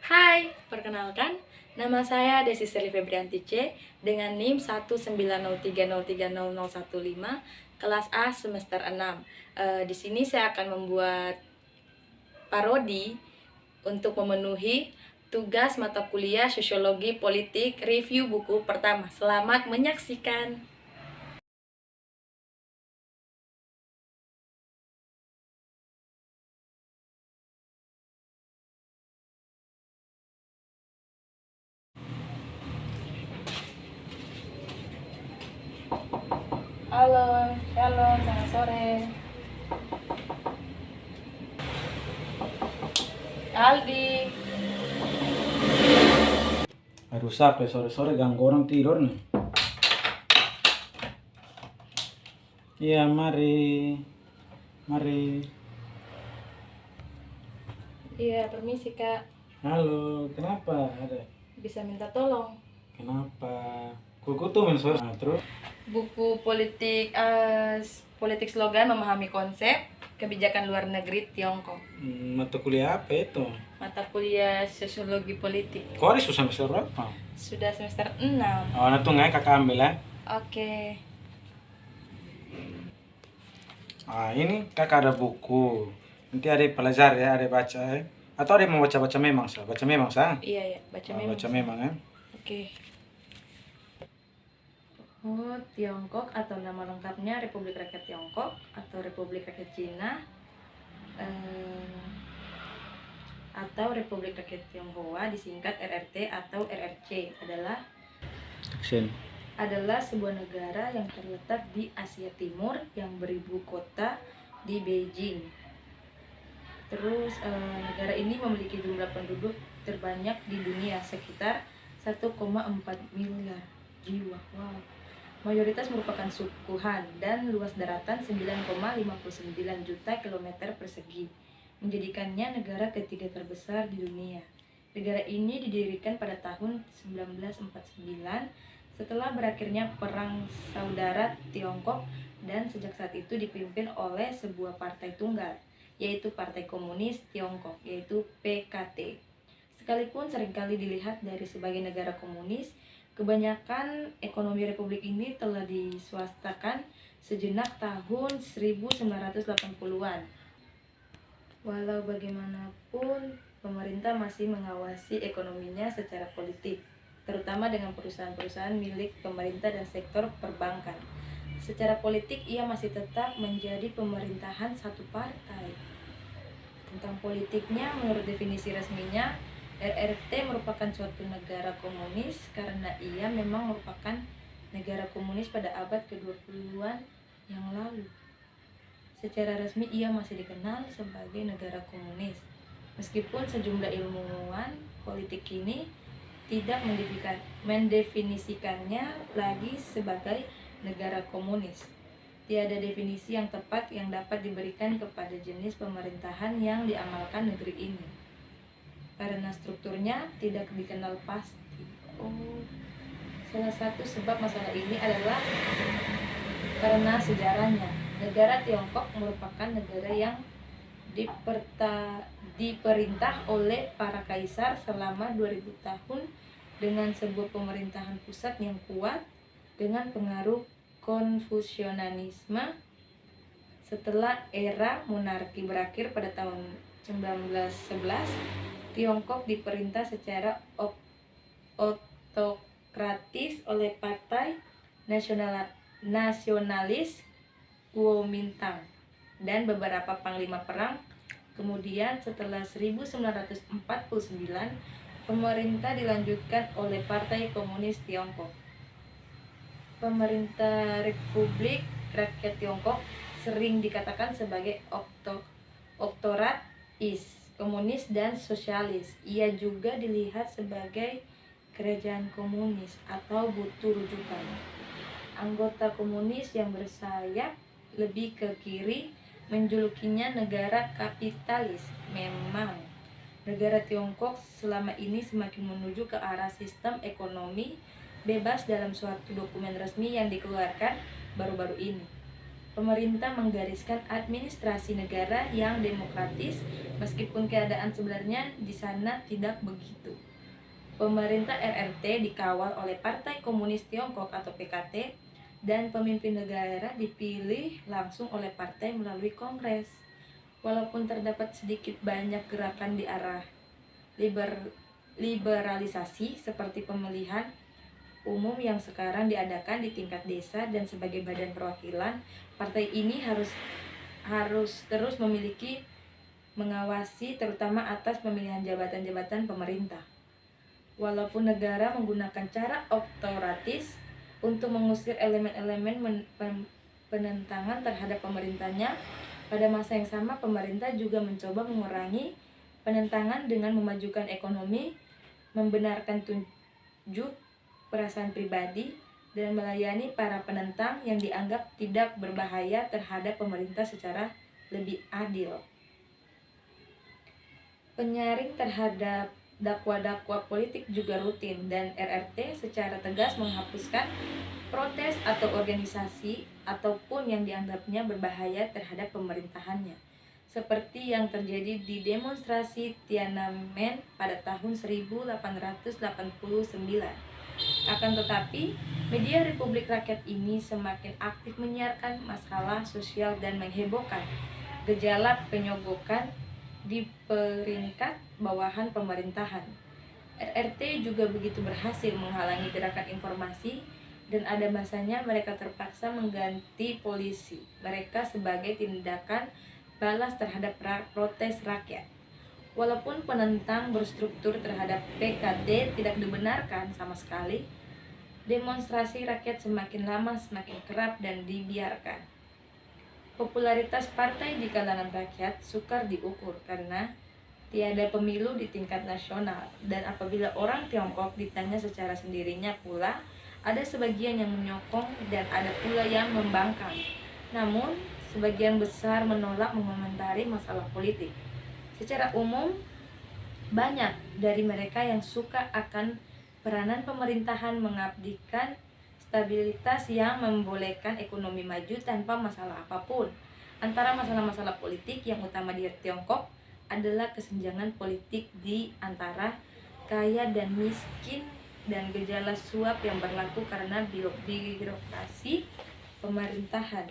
Hai, perkenalkan, nama saya Desi Seri Febrianti C dengan NIM 190303015, kelas A semester 6. Di sini saya akan membuat parodi untuk memenuhi tugas mata kuliah Sosiologi Politik review buku pertama. Selamat menyaksikan. Halo, shalom, selamat sore. Aldi. Rusak ya sore-sore ganggu orang tidur nih. Iya, mari. Mari. Iya, permisi Kak. Halo, kenapa? Ada. Bisa minta tolong. Kenapa? Kuku tuh main sore. Nah, terus Buku politik slogan memahami konsep kebijakan luar negeri Tiongkok. mata kuliah apa itu? Mata kuliah Sosiologi Politik. Kok hari susah semester berapa? Sudah semester 6. Oh, nah tuh nggak kakak ambil ya. Oke. Ini kakak ada buku. Nanti ada pelajar ya, ada baca ya. Atau ada mau baca-baca memang sah? Baca memang sah? Iya ya, baca memang. Baca memang ya. Oke. Tiongkok atau nama lengkapnya Republik Rakyat Tiongkok atau Republik Rakyat Cina atau Republik Rakyat Tionghoa disingkat RRT atau RRC adalah sebuah negara yang terletak di Asia Timur yang beribu kota di Beijing. Terus negara ini memiliki jumlah penduduk terbanyak di dunia sekitar 1,4 miliar jiwa. Wow. Mayoritas merupakan suku Han dan luas daratan 9,59 juta kilometer persegi, menjadikannya negara ketiga terbesar di dunia. Negara ini didirikan pada tahun 1949 setelah berakhirnya Perang Saudara Tiongkok dan sejak saat itu dipimpin oleh sebuah partai tunggal, yaitu Partai Komunis Tiongkok, yaitu PKT. Sekalipun seringkali dilihat dari sebagai negara komunis, kebanyakan ekonomi republik ini telah diswastakan sejenak tahun 1980-an. Walau bagaimanapun, pemerintah masih mengawasi ekonominya secara politik, terutama dengan perusahaan-perusahaan milik pemerintah dan sektor perbankan. Secara politik, ia masih tetap menjadi pemerintahan satu partai. Tentang politiknya, menurut definisi resminya, RRT merupakan suatu negara komunis karena ia memang merupakan negara komunis pada abad ke-20-an yang lalu. Secara resmi ia masih dikenal sebagai negara komunis, meskipun sejumlah ilmuwan politik kini tidak mendefinisikannya lagi sebagai negara komunis. Tiada definisi yang tepat yang dapat diberikan kepada jenis pemerintahan yang diamalkan negeri ini, karena strukturnya tidak dikenal pasti. Salah satu sebab masalah ini adalah karena sejarahnya. Negara Tiongkok merupakan negara yang diperintah oleh para kaisar selama 2000 tahun dengan sebuah pemerintahan pusat yang kuat dengan pengaruh Konfusianisme. Setelah era monarki berakhir pada tahun 1911, Tiongkok diperintah secara otokratis oleh Partai Nasionalis Kuomintang dan beberapa panglima perang. Kemudian setelah 1949, pemerintah dilanjutkan oleh Partai Komunis Tiongkok. Pemerintah Republik Rakyat Tiongkok sering dikatakan sebagai otoratis, komunis dan sosialis. Ia juga dilihat sebagai kerajaan komunis atau butuh rujukan. Anggota komunis yang bersayap lebih ke kiri menjulukinya negara kapitalis. Memang negara Tiongkok selama ini semakin menuju ke arah sistem ekonomi bebas dalam suatu dokumen resmi yang dikeluarkan baru-baru ini. Pemerintah menggariskan administrasi negara yang demokratis, meskipun keadaan sebenarnya di sana tidak begitu. Pemerintah RRT dikawal oleh Partai Komunis Tiongkok atau PKT, dan pemimpin negara dipilih langsung oleh partai melalui kongres. Walaupun terdapat sedikit banyak gerakan di arah liberalisasi seperti pemilihan umum yang sekarang diadakan di tingkat desa dan sebagai badan perwakilan, partai ini harus terus memiliki mengawasi terutama atas pemilihan jabatan-jabatan pemerintah. Walaupun negara menggunakan cara otoratis untuk mengusir elemen-elemen penentangan terhadap pemerintahnya, pada masa yang sama pemerintah juga mencoba mengurangi penentangan dengan memajukan ekonomi, membenarkan tunjuk perasaan pribadi, dan melayani para penentang yang dianggap tidak berbahaya terhadap pemerintah secara lebih adil. Penyaring terhadap dakwa-dakwa politik juga rutin, dan RRT secara tegas menghapuskan protes atau organisasi ataupun yang dianggapnya berbahaya terhadap pemerintahannya, seperti yang terjadi di demonstrasi Tiananmen pada tahun 1889. Akan tetapi, media Republik Rakyat ini semakin aktif menyiarkan masalah sosial dan menghebohkan gejala penyogokan di peringkat bawahan pemerintahan. RRT juga begitu berhasil menghalangi gerakan informasi, dan ada masanya mereka terpaksa mengganti polisi mereka sebagai tindakan balas terhadap protes rakyat. Walaupun penentang berstruktur terhadap PKT tidak dibenarkan sama sekali, demonstrasi rakyat semakin lama semakin kerap dan dibiarkan. Popularitas partai di kalangan rakyat sukar diukur karena tiada pemilu di tingkat nasional, dan apabila orang Tiongkok ditanya secara sendirinya pula, ada sebagian yang menyokong dan ada pula yang membangkang. Namun, sebagian besar menolak mengomentari masalah politik. Secara umum, banyak dari mereka yang suka akan peranan pemerintahan mengabdikan stabilitas yang membolehkan ekonomi maju tanpa masalah apapun. Antara masalah-masalah politik yang utama di Tiongkok adalah kesenjangan politik di antara kaya dan miskin dan gejala suap yang berlaku karena birokrasi pemerintahan.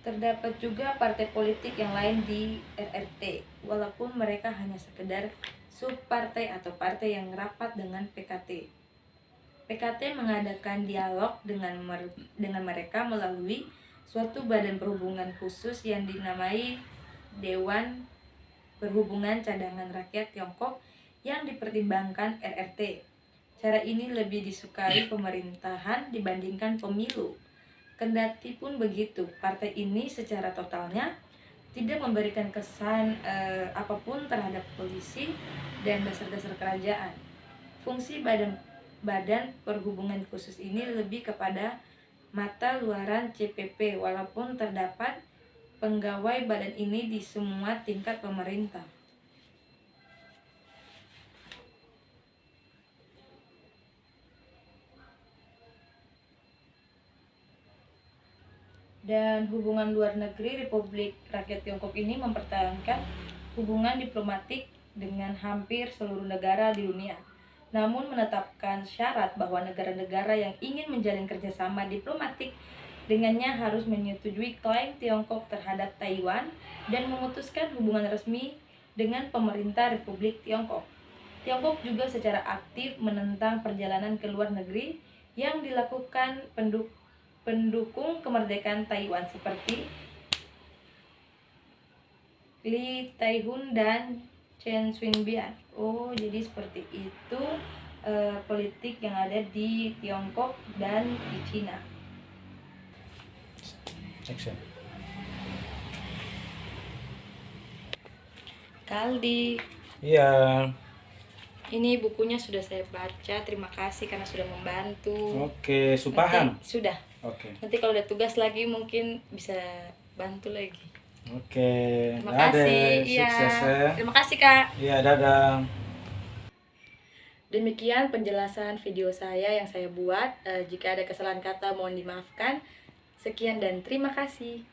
Terdapat juga partai politik yang lain di RRT, walaupun mereka hanya sekedar subpartai atau partai yang rapat dengan PKT. PKT mengadakan dialog dengan mereka melalui suatu badan perhubungan khusus yang dinamai Dewan Perhubungan Cadangan Rakyat Tiongkok yang dipertimbangkan RRT. Cara ini lebih disukai pemerintahan dibandingkan pemilu. Kendati pun begitu, partai ini secara totalnya tidak memberikan kesan apapun terhadap polisi dan dasar-dasar kerajaan. Fungsi badan perhubungan khusus ini lebih kepada mata luaran CPP, walaupun terdapat pegawai badan ini di semua tingkat pemerintah. Dan hubungan luar negeri Republik Rakyat Tiongkok ini mempertahankan hubungan diplomatik dengan hampir seluruh negara di dunia, namun menetapkan syarat bahwa negara-negara yang ingin menjalin kerjasama diplomatik dengannya harus menyetujui klaim Tiongkok terhadap Taiwan dan memutuskan hubungan resmi dengan pemerintah Republik Tiongkok. Tiongkok juga secara aktif menentang perjalanan ke luar negeri yang dilakukan pendukung kemerdekaan Taiwan seperti Li Taihun dan Chen Shui-bian. Oh, jadi seperti itu politik yang ada di Tiongkok dan di Cina. Action. Kaldi. Iya. Ini bukunya sudah saya baca. Terima kasih karena sudah membantu. Oke, paham. Sudah. Oke. Nanti kalau ada tugas lagi mungkin bisa bantu lagi. Oke. Terima kasih. Iya. Sukses ya. Terima kasih, Kak. Iya, dadah. Demikian penjelasan video saya yang saya buat. Jika ada kesalahan kata mohon dimaafkan. Sekian dan terima kasih.